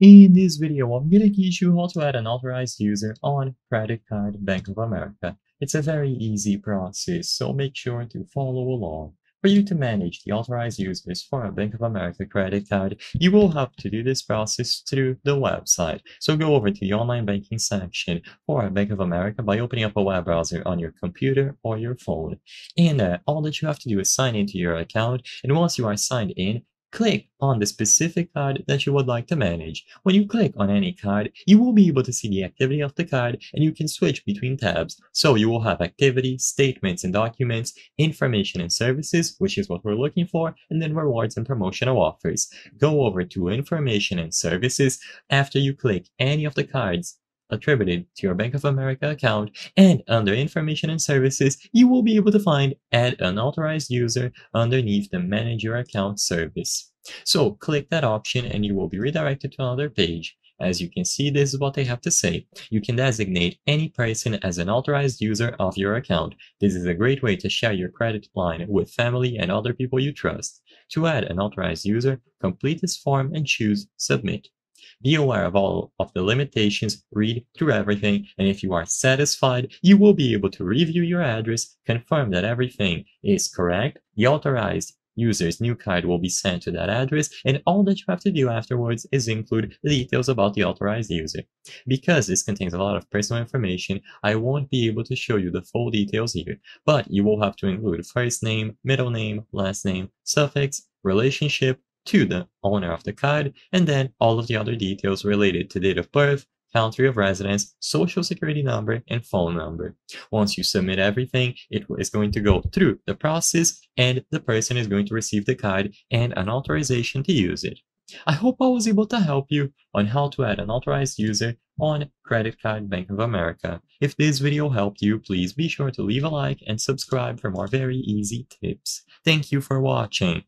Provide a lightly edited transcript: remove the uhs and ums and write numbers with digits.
In this video, I'm gonna teach you how to add an authorized user on Credit Card Bank of America. It's a very easy process, so make sure to follow along. For you to manage the authorized users for a Bank of America credit card, you will have to do this process through the website. So go over to the online banking section for Bank of America by opening up a web browser on your computer or your phone. And all that you have to do is sign into your account, and once you are signed in, click on the specific card that you would like to manage. When you click on any card, you will be able to see the activity of the card and you can switch between tabs. So you will have activity, statements and documents, information and services, which is what we're looking for, and then rewards and promotional offers. Go over to information and services after you click any of the cards attributed to your Bank of America account, and under information and services, you will be able to find add an authorized user underneath the manage your account service. So click that option and you will be redirected to another page. As you can see, this is what they have to say. You can designate any person as an authorized user of your account. This is a great way to share your credit line with family and other people you trust. To add an authorized user, complete this form and choose Submit. Be aware of all of the limitations, read through everything, and if you are satisfied, you will be able to review your address, confirm that everything is correct, the authorized user's new card will be sent to that address, and all that you have to do afterwards is include the details about the authorized user. Because this contains a lot of personal information, I won't be able to show you the full details here, but you will have to include first name, middle name, last name, suffix, relationship, to the owner of the card, and then all of the other details related to date of birth, country of residence, social security number, and phone number. Once you submit everything, it is going to go through the process, and the person is going to receive the card and an authorization to use it. I hope I was able to help you on how to add an authorized user on Credit Card Bank of America. If this video helped you, please be sure to leave a like and subscribe for more very easy tips. Thank you for watching.